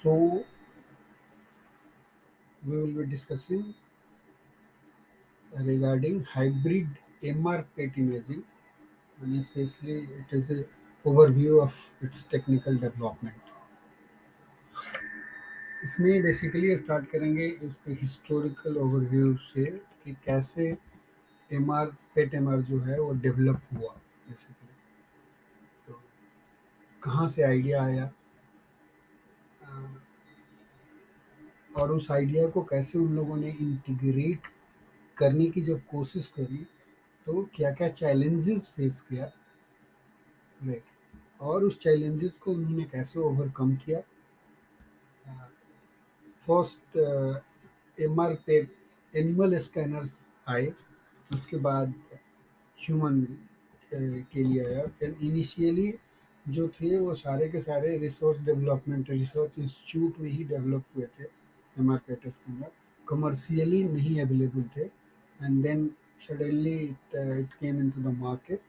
So we will be discussing regarding hybrid MR PET imaging, and especially it is a overview of its technical development. इसमें basically start करेंगे उसके historical overview से कि कैसे MR पेट MR जो है वो डेवलप हुआ बेसिकली, तो कहाँ से आइडिया आया, अ, और उस आइडिया को कैसे उन लोगों ने इंटीग्रेट करने की जब कोशिश करी तो क्या क्या चैलेंजेस फेस किया, राइट, और उस चैलेंजेस को उन्होंने कैसे ओवरकम किया। फर्स्ट एमआर पे एनिमल स्कैनर्स आए, उसके बाद ह्यूमन के लिए आया। इनिशियली जो थे वो सारे के सारे रिसोर्स डेवलपमेंट रिसर्च इंस्टीट्यूट में ही डेवलप हुए थे। एमआर पेट स्कैनर कमर्शियली नहीं अवेलेबल थे, and then suddenly it came into the market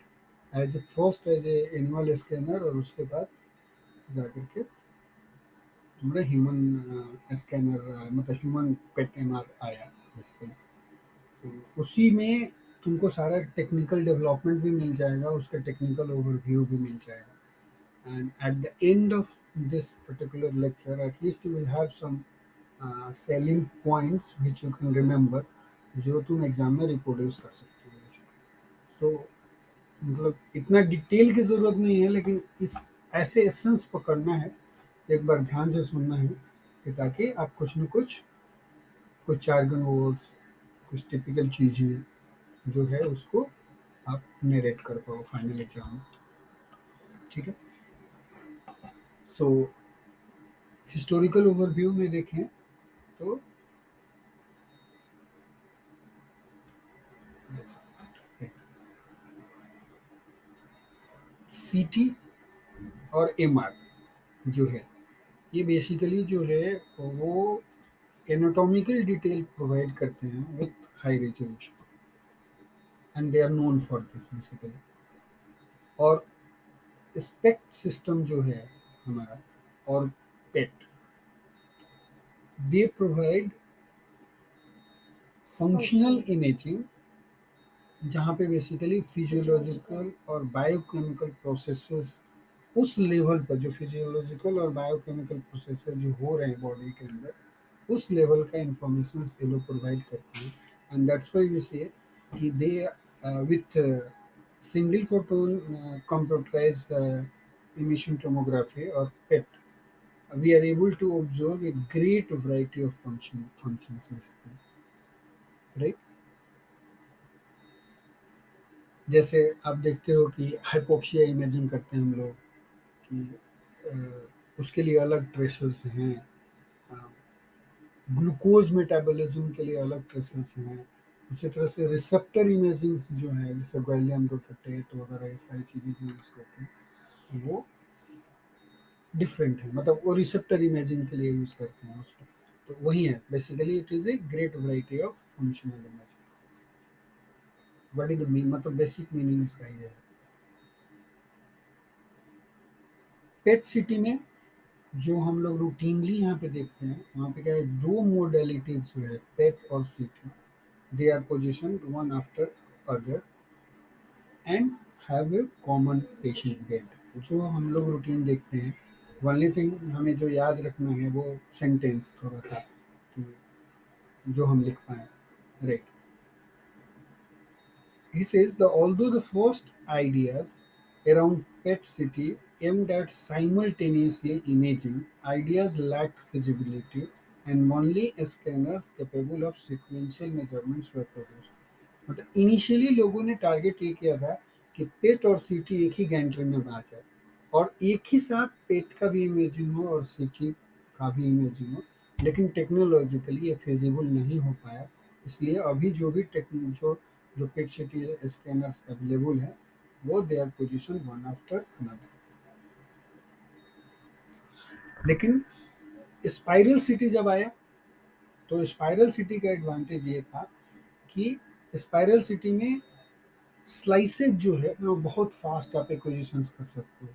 as a first as a animal scanner, और उसके बाद जाकर के हमारा ह्यूमन स्कैनर मतलब ह्यूमन पेट एमआर आया बेसिकली। तो उसी में तुमको सारा टेक्निकल डेवलपमेंट भी मिल जाएगा, उसका टेक्निकल ओवरव्यू भी मिल जाएगा, and at the end of this particular lecture at least you will have some selling points which you can remember, जो तुम एग्जाम में रिप्रोड्यूस कर सकते हो बेसिकली। सो मतलब इतना डिटेल की ज़रूरत नहीं है, लेकिन इस ऐसे एसेंस पकड़ना है, एक बार ध्यान से सुनना है, कि ताकि आप कुछ न कुछ jargon वर्ड्स, कुछ टिपिकल चीज़ें जो है उसको आप नरेट कर पाओ फाइनल एग्जाम में। ठीक है, सो हिस्टोरिकल ओवरव्यू में देखें तो सीटी और एमआर जो है, ये बेसिकली जो है वो एनाटॉमिकल डिटेल प्रोवाइड करते हैं with high resolution, and they are known for this basically. और स्पेक्ट सिस्टम जो है हमारा, और PET, they provide functional imaging, जहाँ पे बेसिकली फिजियोलॉजिकल और बायोकेमिकल प्रोसेसेस उस लेवल पर, जो फिजियोलॉजिकल और बायोकेमिकल प्रोसेसेस जो हो रहे हैं बॉडी के अंदर, उस लेवल का इंफॉर्मेशन ये लोग प्रोवाइड करते हैं। And that's why we say कि they with single photon computerized emission tomography or PET, we are able to observe a great variety of functions basically, right? जैसे आप देखते हो कि हाइपोक्सिया इमेजिंग करते हैं हम लोग, कि उसके लिए अलग ट्रेसेस हैं, ग्लूकोज मेटाबॉलिज्म के लिए अलग ट्रेसेस हैं। उसी तरह से रिसेप्टर इमेजिंग जो है, जैसे गैलियम डोटाटेट वगैरह, ये सारी चीज़ें जो यूज़ करते हैं वो डिफरेंट है, मतलब वो रिसेप्टर इमेजिंग के लिए यूज़ करते हैं उसको। तो वही है basically, it is a great variety of functional imaging. What is the mean, मतलब बेसिक मीनिंग इसका ये है। पेट सिटी में जो हम लोग रूटीनली यहाँ पे देखते हैं, वहाँ पे क्या है, दो मोडेलिटीज जो है पेट और CT, they are position one after other and have a common patient bed. जो हम लोग रूटीन देखते हैं, ओनली थिंग हमें जो याद रखना है वो सेंटेंस थोड़ा सा, कि जो हम लिख पाए, right. He says that although the first ideas around Pet City aimed at simultaneously imaging, ideas lacked feasibility and only scanners capable of sequential measurements were produced. मतलब इनिशियली लोगों ने टारगेट ये किया था कि पेट और सीटी एक ही गैंट्री में आ जाए, और एक ही साथ पेट का भी इमेजिंग हो और सीटी का भी इमेजिंग हो, लेकिन टेक्नोलॉजिकली ये फिजिबल नहीं हो पाया। इसलिए अभी जो भी जो पेट सिटी स्कैनर्स अवेलेबल हैं, वो they are position one after another. लेकिन स्पाइरल सिटी जब आया, तो स्पाइरल सिटी का एडवांटेज ये था कि स्पाइरल सिटी में स्लाइसेज जो है वो बहुत फास्ट आप एक्विजिशंस कर सकते हो।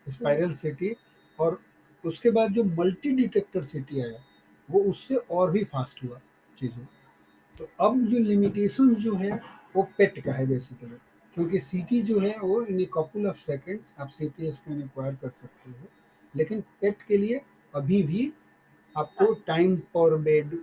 स्पाइरल सिटी और उसके बाद जो मल्टी डिटेक्टर सिटी आया, वो उससे और भी फास्ट हुआ चीज़ें। तो अब जो लिमिटेशन जो है वो पेट का है बेसिकली, क्योंकि सीटी जो है वो इन ए कपल ऑफ सेकंड्स आप सीटी स्कैन एक्वायर कर सकते हो, लेकिन पेट के लिए अभी भी आपको टाइम पर बेड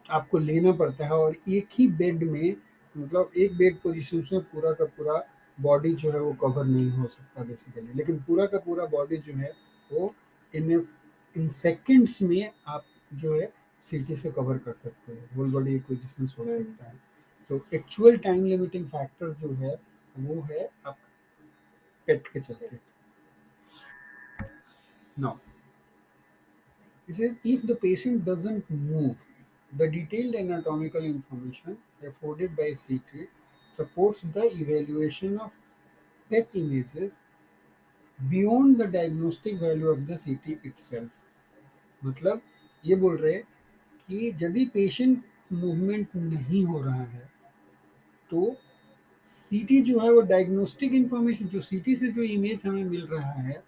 आपको लेना पड़ता है, और एक ही बेड में, मतलब एक बेड पोजीशन से पूरा का पूरा बॉडी जो है वो कवर नहीं हो सकता बेसिकली, लेकिन पूरा का पूरा बॉडी जो है वो इन इन सेकंड्स में आप जो है सीटी से कवर कर सकते हो, होल बॉडी एक्विजिशन हो सकता है। So actual time limiting factor जो है वो है आप पेट के चलते। Now it says if the patient doesn't move, the detailed anatomical information afforded by CT supports the evaluation of PET images beyond the diagnostic value of the CT itself. मतलब ये बोल रहे हैं कि यदि पेशेंट मूवमेंट नहीं हो रहा है तो सीटी जो है वो डायग्नोस्टिक इंफॉर्मेशन, जो सीटी से जो इमेज हमें मिल रहा है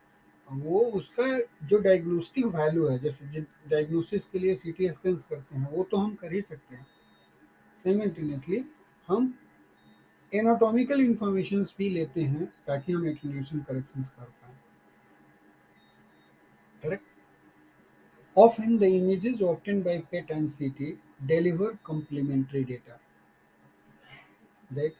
वो उसका जो डायग्नोस्टिक वैल्यू है, जैसे जिस डायग्नोसिस के लिए सीटी स्कैन करते हैं वो तो हम कर ही सकते हैं, साइमल्टेनियसली हम एनाटॉमिकल इंफॉर्मेशन भी लेते हैं ताकि हम एटेन्यूएशन करेक्शंस कर पाए। Correct. Often the images obtained by PET and CT deliver complementary data, right,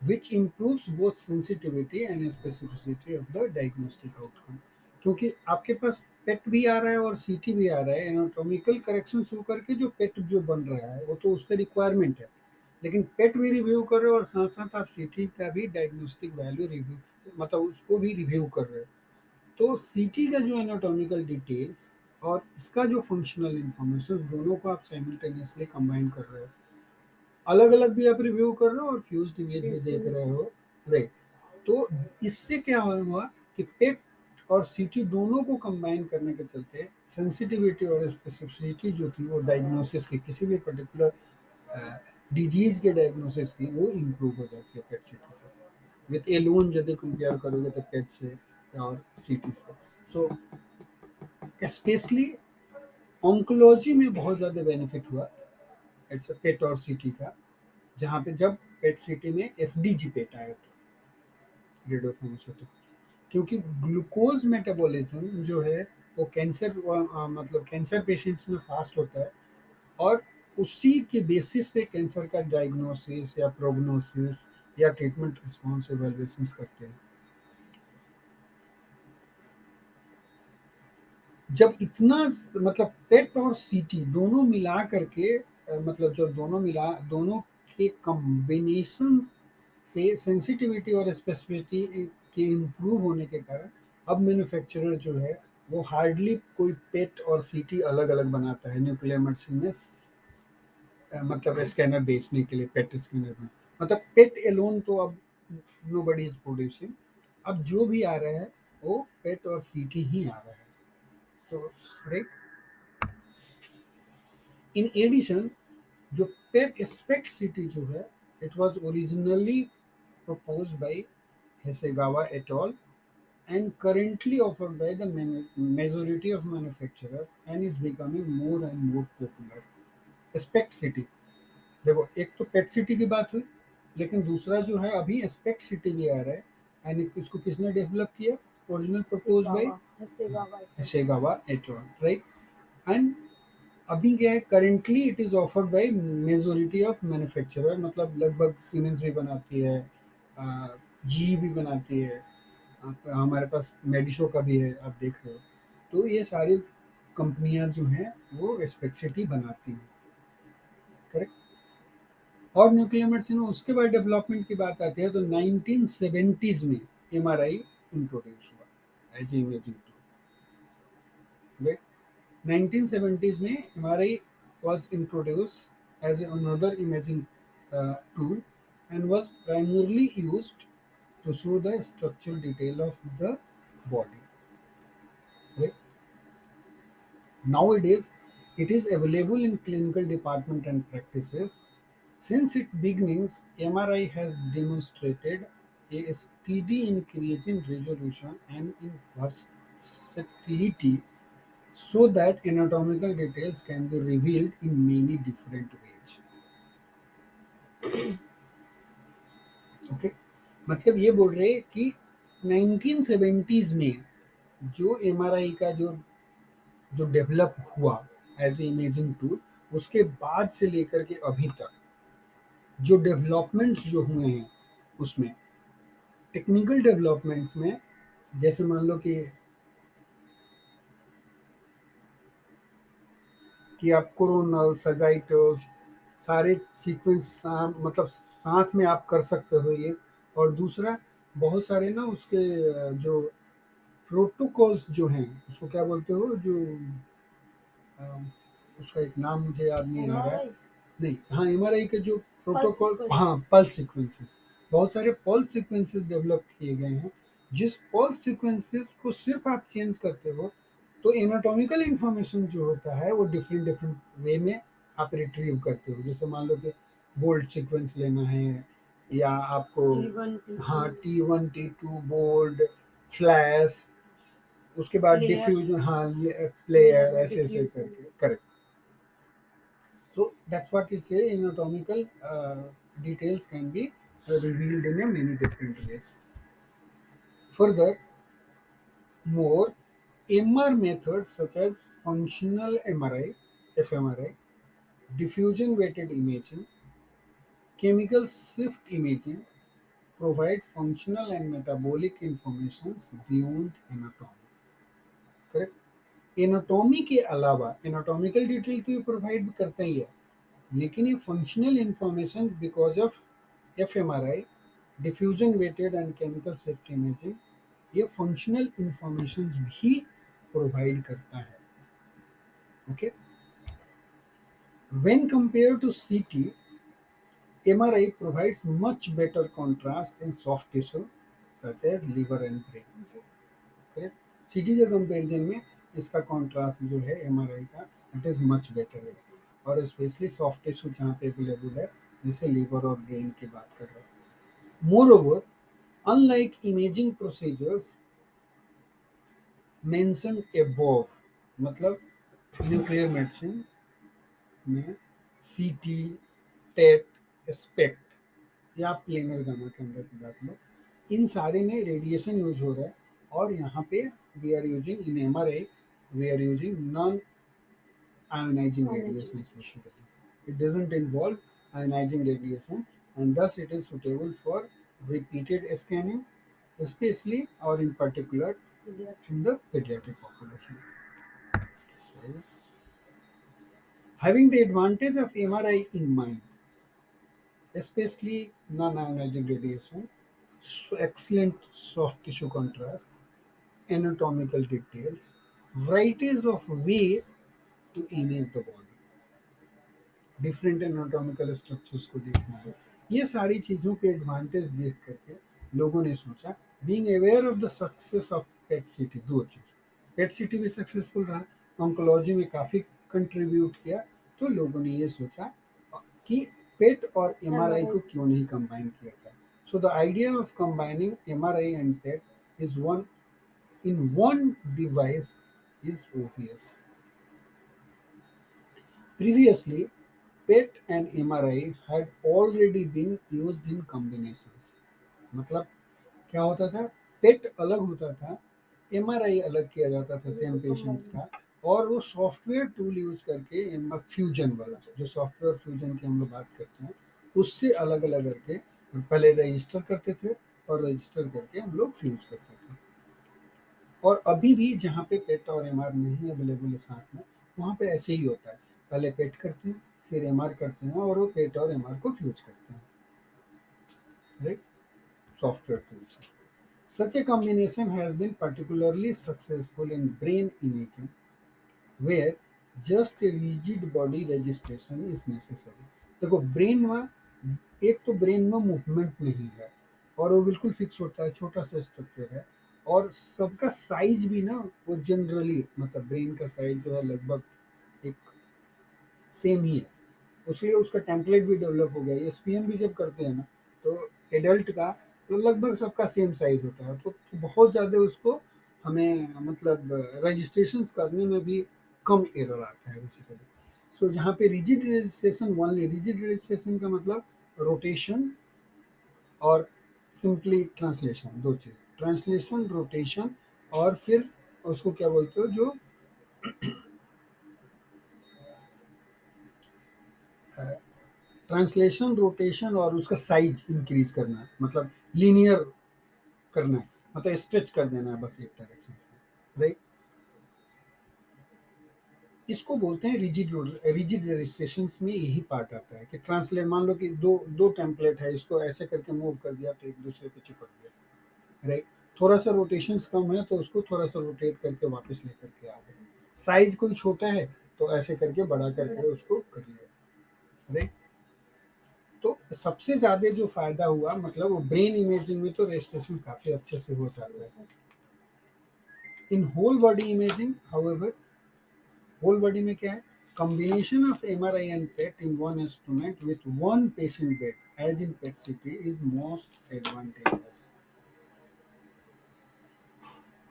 which improves both sensitivity and specificity of the diagnostic outcome. क्योंकि आपके पास पेट भी आ रहा है और सीटी भी आ रहा है, एनाटॉमिकल करेक्शन शुरू करके जो पेट जो बन रहा है वो तो उसका रिक्वायरमेंट है, लेकिन पेट भी रिव्यू कर रहे हो और साथ साथ आप सीटी का भी डायग्नोस्टिक वैल्यू रिव्यू, मतलब उसको भी रिव्यू कर रहे हो। तो सीटी का जो एनाटॉमिकल डिटेल्स और इसका जो फंक्शनल इंफॉर्मेशन दोनों को आप साइमल्टेनियसली कंबाइन कर रहे हो, अलग अलग भी आप रिव्यू कर रहे हो और फ्यूज्ड इमेज भी देख रहे हो, राइट। तो इससे क्या हुआ कि पेट और सीटी दोनों को कंबाइन करने के चलते सेंसिटिविटी और स्पेसिफिसिटी जो थी वो डायग्नोसिस की, किसी भी पर्टिकुलर डिजीज के डायग्नोसिस की, वो इम्प्रूव हो जाती है पेट सीटी से, विथ एलोन यदि कंपेयर करोगे तो पेट से और सीटी से। सो स्पेशली ऑन्कोलॉजी में बहुत ज़्यादा बेनिफिट हुआ इट्स पेट और सीटी का, जहाँ पे जब पेट सिटी में एफडीजी पेट आया था, रेडियो फार्मास्यूटिकल्स, क्योंकि ग्लूकोज मेटाबॉलिज्म जो है वो कैंसर मतलब कैंसर पेशेंट्स में फास्ट होता है, और उसी के बेसिस पे कैंसर का डायग्नोसिस या प्रोग्नोसिस या ट्रीटमेंट रिस्पॉन्स एवेल्युएशन करते हैं। जब इतना मतलब पेट और सीटी दोनों मिला करके मतलब जब दोनों के कॉम्बिनेशन से सेंसिटिविटी और स्पेसिफिसिटी के इम्प्रूव होने के कारण अब मैन्युफैक्चरर जो है वो हार्डली कोई पेट और सीटी अलग अलग बनाता है न्यूक्लियर मेडिसिन में, मतलब स्कैनर बेचने के लिए पेट स्कैनर में, मतलब पेट एलोन तो अब नो बडी इज प्रोड्यूसिंग, अब जो भी आ रहा है वो पेट और सीटी ही आ रहा है। सो राइट, इन एडिशन जो पेट स्पेक्ट सिटी जो है it was originally proposed by Hasegawa et al. And currently offered by the majority of manufacturers and is becoming more and more popular. Aspect City, देखो एक तो पेट सिटी की बात हुई, लेकिन दूसरा जो है अभी एस्पेक्ट सिटी भी आ रहा है, एंड इसको किसने डेवलप किया, original propose by Hasegawa et al, right. And अभी क्या है, currently it is offered by majority of manufacturer, मतलब लगभग सीमेंस भी बनाती है, जी भी बनाती है, हमारे पास मेडिशो का भी है आप देख रहे हो। तो ये सारी कंपनियां जो हैं वो स्पेक्सिटी बनाती हैं, करेक्ट। और न्यूक्लियर मेडिसिन में उसके बाद डेवलपमेंट की बात आती है तो 1970s में एमआरआई इंट्रोड्यूस हुआ as imaging tool, right. 1970s में MRI was introduced as another imaging tool and was primarily used to show the structural detail of the body, right? Nowadays, it is available in clinical department and practices. Since its beginnings, MRI has demonstrated a steady increase in resolution and in versatility so that anatomical details can be revealed in many different ways. Okay, मतलब ये बोल रहे हैं कि 1970s में जो MRI का जो डेवलप हुआ एज ए इमेजिंग टूल, उसके बाद से लेकर के अभी तक जो डेवलपमेंट्स जो हुए हैं उसमें, टेक्निकल डेवलपमेंट्स में, जैसे मान लो कि आप कोरोनल सजाइटस सारे सीक्वेंस मतलब साथ में आप कर सकते हो ये। और दूसरा, बहुत सारे ना उसके जो प्रोटोकॉल्स जो हैं, उसको क्या बोलते हो, जो अ, उसका एक नाम मुझे याद नहीं आ रहा है। नहीं, हाँ, एमआरआई के जो प्रोटोकॉल, हाँ, पल्स सीक्वेंसेस, बहुत सारे पल्स सीक्वेंसेस डेवलप किए गए हैं। जिस पल्स सीक्वेंसेस को सिर्फ आप चेंज करते हो तो एनाटॉमिकल इंफॉर्मेशन जो होता है वो डिफरेंट डिफरेंट वे में आप रिट्रीव करते हो। जैसे मान लो कि बोल्ट सीक्वेंस लेना है, या आपको हाँ T1 T2 बोल्ड फ्लैश, उसके बाद डिफ्यूजन, हाँ, प्लेयर, ऐसे ऐसे करके, correct. So that's what is say anatomical details can be revealed in a many different ways. Further, more MR methods such as functional MRI, fMRI, diffusion weighted imaging, chemical shift imaging provide functional and metabolic informations beyond anatomy. Correct. Anatomy के अलावा anatomical detail तो ये provide करता ही है, लेकिन ये functional information because of fMRI, diffusion weighted and chemical shift imaging, ये functional information भी प्रोवाइड करता है। Okay, when compare to CT, MRI provides much better contrast in soft tissue such as liver and brain. Correct, CT के comparison में इसका contrast जो है MRI का, इट इज मच बेटर है। और स्पेशली सॉफ्ट टिश्यू जहाँ पे अवेलेबल है, जैसे लिवर और ब्रेन की बात कर रहे हैं। More over, unlike imaging procedures mention above, मतलब न्यूक्लियर मेडिसिन में सीटी, टेट, स्पेक्ट या प्लेनर गामा कैमरा की बात लो, इन सारे में रेडिएशन यूज हो रहा है। और यहाँ पे we are using in MRI, we are using non ionizing radiation specifically. It doesn't involve ionizing radiation, and thus it is suitable for repeated scanning, especially or in particular in the pediatric population. So, having the advantage of MRI in mind, especially non-ionizing radiation, excellent soft tissue contrast, anatomical details, varieties of way to image the body, different anatomical structures को देखना है, ये सारी चीज़ों के advantage देख करके लोगों ने सोचा, being aware of the success of PET CT, दो चीज़, पेट सिटी भी सक्सेसफुल रहा, ऑन्कोलॉजी में काफ़ी कंट्रीब्यूट किया, तो लोगों ने ये सोचा कि पेट और एमआरआई को क्यों नहीं कंबाइन किया जाए। So the idea of combining MRI and pet is one in one device is obvious. Previously, PET and MRI had already been used in combinations. मतलब क्या होता था, पेट अलग होता था, एमआरआई अलग किया जाता था सेम पेशेंट्स का, और वो सॉफ्टवेयर टूल यूज करके फ्यूजन वाला, जो सॉफ्टवेयर फ्यूजन की हम लोग बात करते हैं, उससे अलग अलग करके पहले रजिस्टर करते थे, और रजिस्टर करके हम लोग फ्यूज करते थे। और अभी भी जहाँ पे पेट और एमआर नहीं अवेलेबल है साथ में, वहाँ पे ऐसे ही होता है, पहले पेट करते हैं, फिर एमआर करते हैं, और वो पेट और एमआर को फ्यूज करते हैं, right, software tools. Such a combination has been particularly successful in brain imaging, where just a rigid body registration is necessary. देखो, ब्रेन में एक तो ब्रेन में मूवमेंट नहीं है, और वो बिल्कुल फिक्स होता है, छोटा सा स्ट्रक्चर है, और सबका साइज भी ना वो जनरली, मतलब ब्रेन का साइज जो है लगभग एक सेम ही है, उसलिए उसका टेम्पलेट भी डेवलप हो गया। एसपीएम भी जब करते हैं ना, तो एडल्ट का तो लगभग सबका सेम साइज होता है, तो बहुत ज़्यादा उसको हमें मतलब रजिस्ट्रेशंस करने में भी कम एरर आता है बेसिकली। सो जहाँ पे rigid registration, only rigid registration का मतलब रोटेशन और सिंपली ट्रांसलेशन, दो चीज़, ट्रांसलेशन रोटेशन, और फिर उसको क्या बोलते हो जो ट्रांसलेशन रोटेशन और उसका साइज इंक्रीज करना, मतलब लीनियर करना है, मतलब स्ट्रेच कर देना है बस एक डायरेक्शन में, राइट। इसको बोलते हैं रिजिड। रिजिड रजिस्ट्रेशंस में यही पार्ट आता है कि ट्रांसलेट, मान लो कि दो दो टेम्पलेट है, इसको ऐसे करके मूव कर दिया तो एक दूसरे पे चिपक गया, राइट। थोड़ा सा रोटेशंस कम है तो उसको थोड़ा सा रोटेट करके वापस लेकर के आ गए। साइज कोई छोटा है तो ऐसे करके बड़ा करके उसको कर लिया, राइट। तो सबसे ज्यादा जो फायदा हुआ मतलब वो ब्रेन इमेजिंग में तो रजिस्ट्रेशन काफी अच्छे से हो जाता है। In whole body imaging however, whole body में क्या है, combination of MRI and PET in one instrument with one patient bed, as in PET CT, is most advantageous.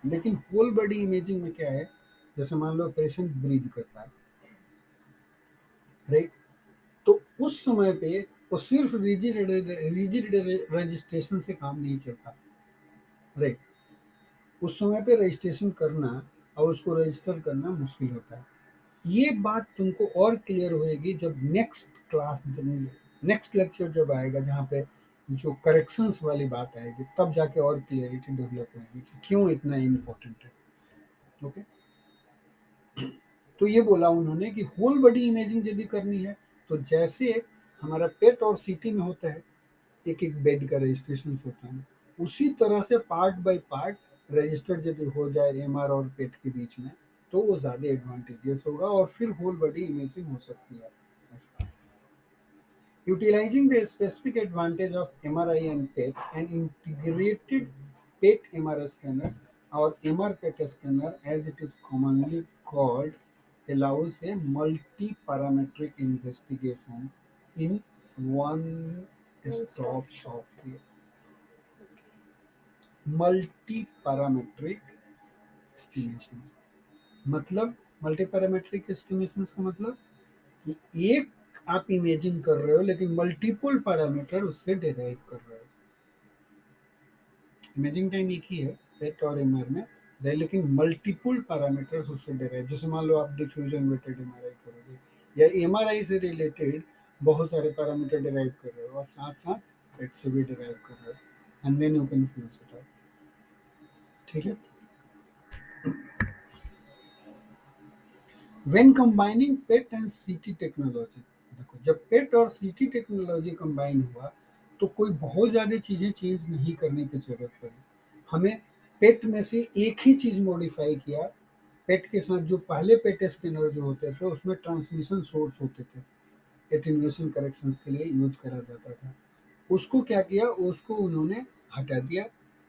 लेकिन होल बॉडी इमेजिंग में क्या है, जैसे मान लो पेशेंट ब्रीद करता है, राइट, तो उस समय पे वो सिर्फ रिजिड रजिस्ट्रेशन से काम नहीं चलता, राइट। उस समय पे रजिस्ट्रेशन करना और उसको रजिस्टर करना मुश्किल होता है। ये बात तुमको और क्लियर होएगी जब नेक्स्ट क्लास, जब नेक्स्ट लेक्चर जब आएगा, जहाँ पे जो करेक्शंस वाली बात आएगी, तब जाके और क्लियरिटी डेवलप होगी कि क्यों इतना इम्पोर्टेंट है। ओके, तो ये बोला उन्होंने कि होल बॉडी इमेजिंग यदि करनी है तो जैसे हमारा पेट और सीटी में होता है, एक एक बेड का रजिस्ट्रेशन होता है, उसी तरह से पार्ट बाय पार्ट रजिस्टर्ड यदि हो जाए एमआर और पेट के बीच में, तो वो ज़्यादा एडवांटेजियस होगा और फिर होल बॉडी इमेजिंग हो सकती है। Utilizing the specific advantage of MRI and PET, an integrated PET MRI scanners or MR PET scanner as it is commonly called, allows a multi-parametric investigation in one stop software. Multi estimations मतलब, multi parametric estimations का मतलब कि एक आप imagine कर रहे हो लेकिन मल्टीपल पैरामीटर उससे डिराइव कर रहे हो। इमेजिंग टाइम एक ही है पेट और एमआर में, लेकिन मल्टीपल पैरामीटर्स उससे डिराइव, जैसे मान लो आप डिफ्यूजन वेटेड एमआरआई करोगे या एमआरआई से रिलेटेड बहुत सारे पैरामीटर डिराइव कर रहे हो और साथ साथ पेट से भी डिराइव कर रहे हो, and then you can fuse it out. ठीक है। When combining PET and CT technology, देखो जब पेट और सीटी टेक्नोलॉजी कंबाइन हुआ तो कोई बहुत ज़्यादा चीज़ें चेंज नहीं करने की ज़रूरत पड़ी हमें। पेट में से एक ही चीज़ मॉडिफाई किया। पेट के साथ जो पहले पेट स्कैनर जो होते थे उसमें ट्रांसमिशन सोर्स होते थे, एटेन्यूएशन करेक्शंस के लिए यूज करा जाता था। उसको क्या किया, उसको उन्होंने हटा दिया,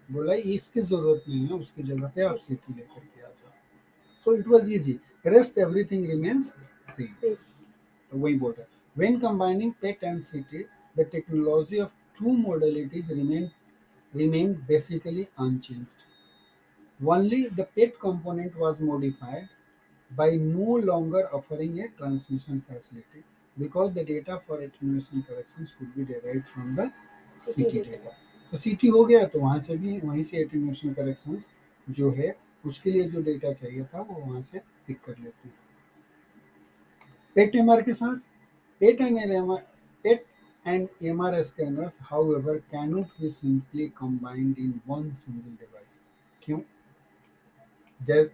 बोला इसकी ज़रूरत नहीं है, उसकी जगह पे आप सीटी लेकर के आ जाओ। So it was easy. Rest everything remains same. तो वही बोल रहा है। When combining PET and CT, the technology of two modalities remained basically unchanged. Only the PET component was modified by no longer offering a transmission facility because the data for attenuation corrections could be derived from the CT data. तो CT हो गया तो वहाँ से भी, वहीं से attenuation corrections जो है उसके लिए जो डेटा चाहिए था वो वहाँ से पिक कर लेते हैं। पेट एमआर के साथ PET and MR scanners however cannot be simply combined in one single device. क्यों, जैसे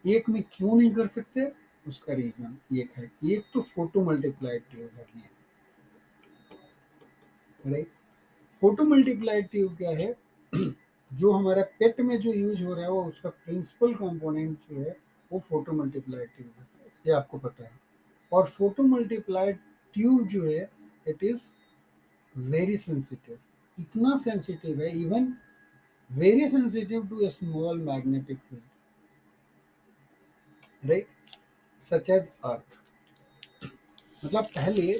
एक में क्यों नहीं कर सकते, उसका रीजन एक है, एक तो फोटो मल्टीप्लाइड ट्यूब है, राइट। फोटो मल्टीप्लाइड ट्यूब क्या है, जो हमारा पेट में जो यूज हो रहा है वो उसका प्रिंसिपल कंपोनेंट जो है वो फोटो मल्टीप्लाइड ट्यूब है, ये आपको पता है। और फोटो मल्टीप्लाइड ट्यूब जो है इट इज वेरी सेंसिटिव, इतना सेंसिटिव है, even very sensitive to a small magnetic field, right, such as earth. मतलब पहले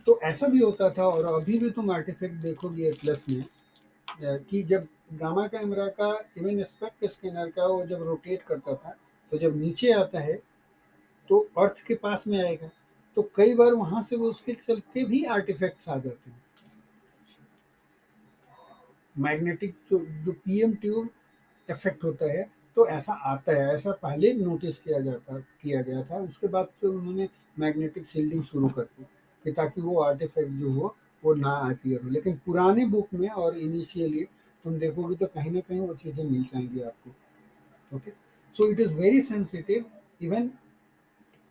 तो ऐसा भी होता था और अभी भी तुम आर्टिफैक्ट देखोगे एटलस में कि जब गामा कैमरा का इवन स्पेक्ट स्कैनर का वो जब रोटेट करता था, तो जब नीचे आता है तो अर्थ के पास में आएगा, तो कई बार वहां से वो उसके चलते भी आर्टिफैक्ट्स आ जाते हैं। मैग्नेटिक जो पीएम ट्यूब इफेक्ट होता है, तो ऐसा आता है, ऐसा पहले नोटिस किया गया था, उसके बाद तो उन्होंने मैग्नेटिक शील्डिंग शुरू कर दी कि ताकि वो आर्टिफैक्ट जो हो वो ना अपीयर हो। लेकिन पुराने बुक में और इनिशियली तुम देखोगे तो कहीं ना कहीं वो चीज़ें मिल जाएंगी आपको। Okay, so it is very sensitive even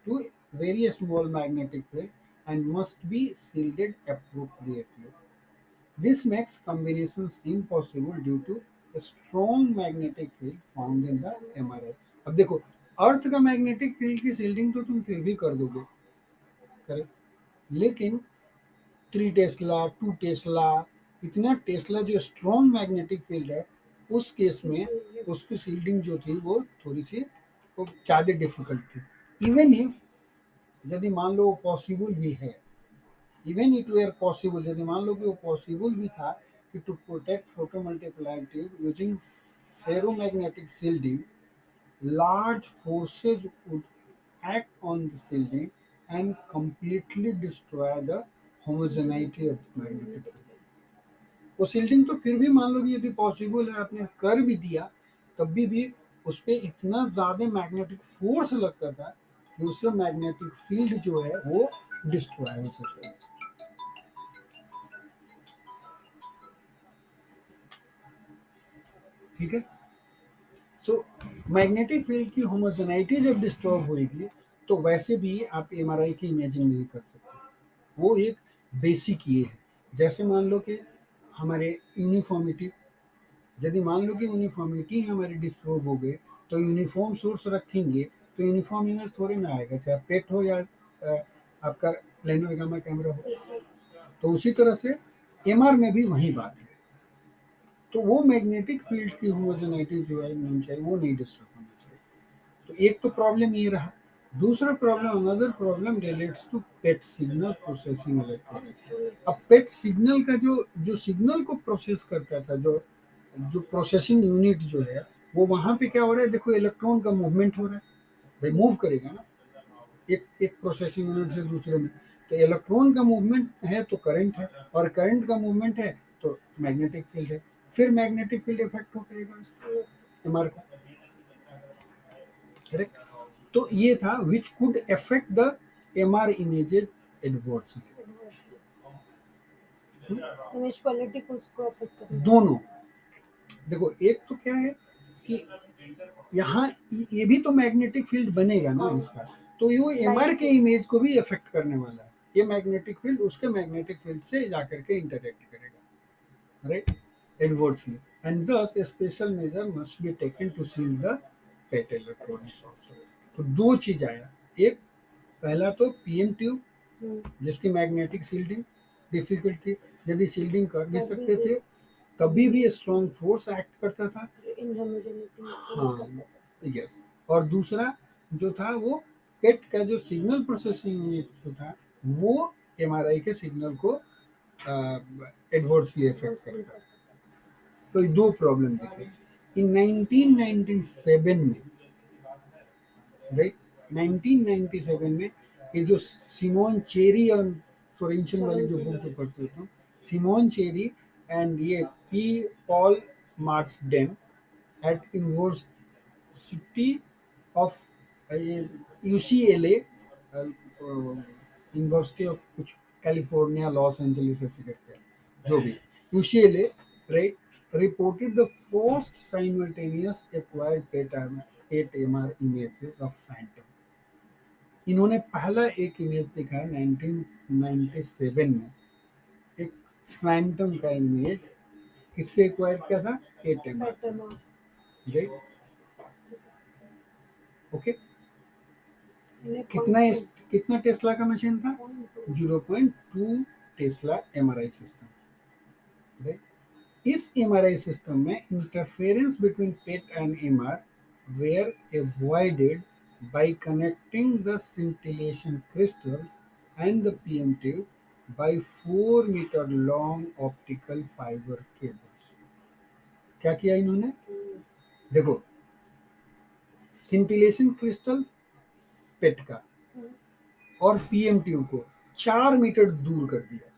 to very small magnetic field and must be shielded appropriately. This makes combinations impossible due to a strong magnetic field found in the MRI. अब देखो, अर्थ का magnetic field की shielding तो तुम फिर भी कर दोगे, करेक्ट, लेकिन 3 टेस्ला 2 टेस्ला, इतना टेस्ला जो स्ट्रॉन्ग मैग्नेटिक फील्ड है, उस केस में उसकी शील्डिंग जो थी वो थोड़ी सी वो ज़्यादा डिफिकल्ट थी। इवन इफ यदि मान लो वो पॉसिबल भी है, इवन इट वेयर पॉसिबल, यदि मान लो कि वो पॉसिबल भी था कि to protect photomultiplier tube using ferromagnetic shielding, large forces would act on the shielding and completely destroy the homogeneity of the magnetic field. वो शील्डिंग तो फिर भी मान लो कि यदि पॉसिबल है आपने कर भी दिया, तब भी उस पर इतना ज़्यादा मैग्नेटिक फोर्स लगता था कि उससे मैग्नेटिक फील्ड जो है वो डिस्ट्रॉय हो सकता है। ठीक है, सो मैग्नेटिक फील्ड की होमोजेनाइटी जब डिस्टर्ब होगी, तो वैसे भी आप एमआरआई की इमेजिंग नहीं कर सकते। वो एक बेसिक ये है। जैसे मान लो कि हमारे यूनिफॉर्मिटी, यदि मान लो कि यूनिफॉर्मिटी हमारी डिस्टर्ब हो गई, तो यूनिफॉर्म सोर्स रखेंगे तो यूनिफॉर्म इमेज थोड़ी ना आएगा, चाहे पेट हो या आपका प्लेनो गामा कैमरा हो। तो उसी तरह से एमआर में भी वही बात है। तो वो मैग्नेटिक फील्ड की होमोजेनिटी जो है होनी चाहिए, वो नहीं डिस्टर्ब होना चाहिए। तो एक तो प्रॉब्लम ये रहा। दूसरा problem, another problem relates to PET signal processing electronics. अब पेट सिग्नल का जो सिग्नल को प्रोसेस करता था, जो जो प्रोसेसिंग यूनिट जो है, वो वहां पे क्या हो रहा है, देखो इलेक्ट्रॉन का मूवमेंट हो रहा है, भाई मूव करेगा ना एक एक प्रोसेसिंग यूनिट से दूसरे में। तो इलेक्ट्रॉन का मूवमेंट है तो करंट है, और करंट का मूवमेंट है तो मैग्नेटिक फील्ड है, फिर मैग्नेटिक फील्ड इफेक्ट हो जाएगा एमआर का, करेक्ट। तो ये था which could affect the MR images adversely. Image quality को उसको अफेक्ट करेगा दोनों। देखो एक तो क्या है कि यहाँ ये भी तो मैग्नेटिक फील्ड बनेगा ना इसका, तो ये एमआर के इमेज को भी अफेक्ट करने वाला है। ये मैग्नेटिक फील्ड उसके मैग्नेटिक फील्ड से जाकर के इंटरेक्ट करेगा, right, adversely, and thus a special measure must be taken to shield the PET electronics also। तो दो चीज आया, एक पहला तो पीएम ट्यूब जिसकी मैग्नेटिक शील्डिंग डिफिकल्ट थी, यदि शील्डिंग कर भी सकते थे कभी भी स्ट्रॉन्ग फोर्स एक्ट करता था, हाँ, यस। और दूसरा जो था वो पेट का जो सिग्नल प्रोसेसिंग यूनिट जो था, वो एमआरआई के सिग्नल को एडवर्सली इफेक्ट करता था। तो ये दो प्रॉब्लम दिखे इन 1997 में, राइट, 1997 में। ये जो सिमोन चेरी और सोरेंसन वाली जो बुक जो पढ़ते होता हूँ, सिमोन चेरी एंड ये P Paul Marsden at University of UCLA, university of कुछ कैलिफोर्निया लॉस एंजलिस ऐसे करके है, जो भी UCLA, right, reported the first simultaneous acquired pet MR images of Phantom. इन्होंने पहला एक इमेज दिखाया 1997 में, एक फैंटम का इमेज, किससे एक्वायर किया था, पेट एमआर, राइट, ओके। कितना कितना टेस्ला का मशीन था, 0.2 टेस्ला एमआरआई सिस्टम, राइट। इस एमआरआई सिस्टम में interference between PET and MR were avoided by connecting the scintillation crystals and the PMT by 4-meter long optical fiber cables। क्या किया इन्होंने, देखो सिंटिलेशन क्रिस्टल पेट का और पीएम ट्यूब को 4 metre दूर कर दिया।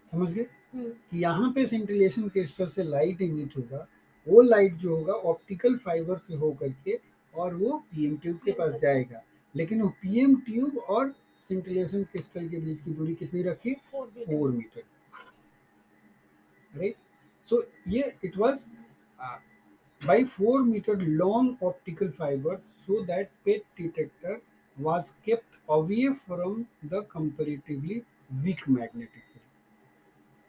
समझ गए कि यहाँ पे सिंटिलेशन क्रिस्टल से लाइट इमिट होगा, वो लाइट जो होगा ऑप्टिकल फाइबर से होकर के और वो पीएम ट्यूब के पास जाएगा। लेकिन वो पीएम ट्यूब और सिंटिलेशन क्रिस्टल के बीच की दूरी कितनी रखी, 4 मीटर। राइट, सो ये it was by 4 meter long optical fibers so that PET detector was kept away from the comparatively weak magnetic field।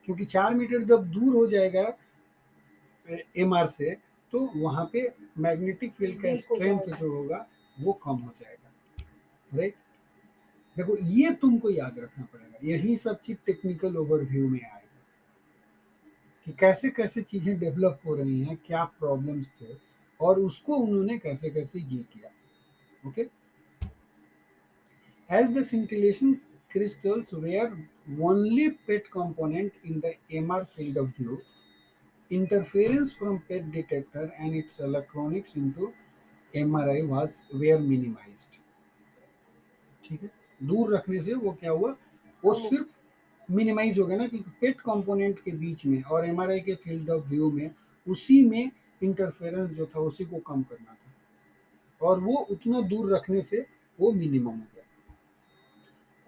क्योंकि 4 मीटर जब दूर हो जाएगा एमआर से तो वहां पे मैग्नेटिक फील्ड का स्ट्रेंथ जो होगा वो कम हो जाएगा। राइट, देखो ये तुमको याद रखना पड़ेगा, यही सब चीज टेक्निकल ओवरव्यू में आएगा कि कैसे कैसे चीजें डेवलप हो रही हैं, क्या प्रॉब्लम्स थे और उसको उन्होंने कैसे कैसे ये किया। Okay, as the scintillation crystals were only PET component in the MR field of view, interference from PET detector and its electronics into MRI was were minimized। ठीक है, दूर रखने से वो क्या हुआ, वो सिर्फ मिनिमाइज हो गया ना, क्योंकि पेट कंपोनेंट के बीच में और एमआरआई के फील्ड ऑफ व्यू में उसी में इंटरफेरेंस जो था उसी को कम करना था और वो उतना दूर रखने से वो मिनिमम हो गया।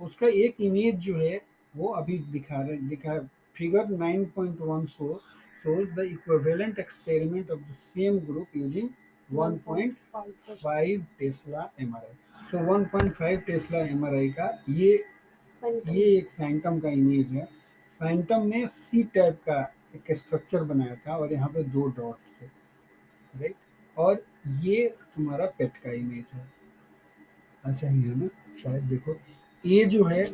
उसका एक इमेज जो है वो अभी दिखा figure 9.1 shows the equivalent experiment of the same group using 1.5 tesla MRI. So 1.5 tesla MRI का ये एक फैंटम का इमेज है। फैंटम ने सी टाइप का एक स्ट्रक्चर बनाया था और यहाँ पे 2 डॉट्स थे। राइट, और ये तुम्हारा पेट का इमेज है, ऐसा ही है ना शायद। देखो ये जो है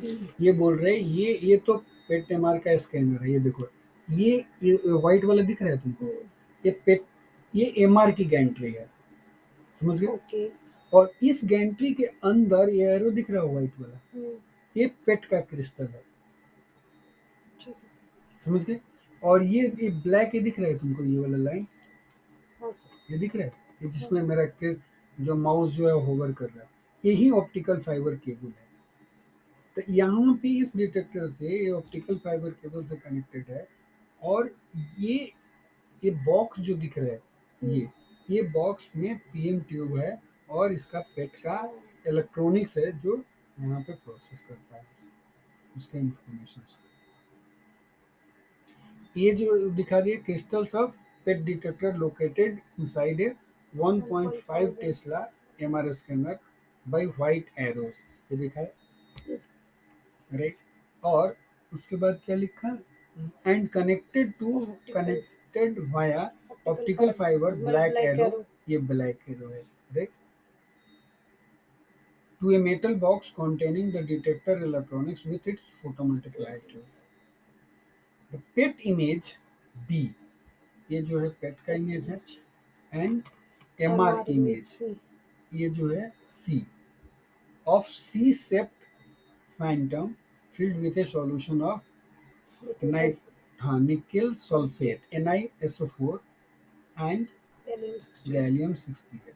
ये बोल रहे हैं ये तो पेट एमआर का स्कैनर है। ये देखो ये व्हाइट वाला दिख रहा है तुमको, ये पेट ये एमआर की गैंट्री है, समझ गए। और इस गैंट्री के अंदर ये एरो दिख रहा है व्हाइट वाला, ये पेट का क्रिस्टल है, समझ गए। और ये ब्लैक ये दिख रहा है तुमको, ये वाला लाइन ये दिख रहा है, ये जिसमें मेरा जो माउस जो है होवर कर रहा है, यही ऑप्टिकल फाइबर केबल है। तो यहाँ पे इस डिटेक्टर से ये ऑप्टिकल फाइबर केबल से कनेक्टेड है और ये ये बॉक्स जो दिख रहा है ये बॉक्स में पीएम ट्यूब है और इसका पेट का इलेक्ट्रॉनिक्स है जो यहाँ पे प्रोसेस करता है उसके इंफॉर्मेशन। ये जो दिखा दिए crystals of PET detector located inside a 1.5 tesla MR scanner by white arrows, ये दिखा है। राइट, और उसके बाद क्या लिखा, and connected via optical fibre black arrow, ये ब्लैक एरो है। Right, to a metal box containing the detector electronics with its photometric light ray। The PET image B, ये जो है पेट का इमेज है, एंड एमआर इमेज ये जो है C of C sept phantom filled with a solution of night हाँ nickel sulphate NiSO4 and gallium 68।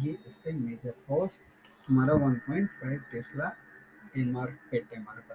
ये इसका इमेज है फर्स्ट तुम्हारा 1.5 टेस्ला एमआर पेट एमआर का।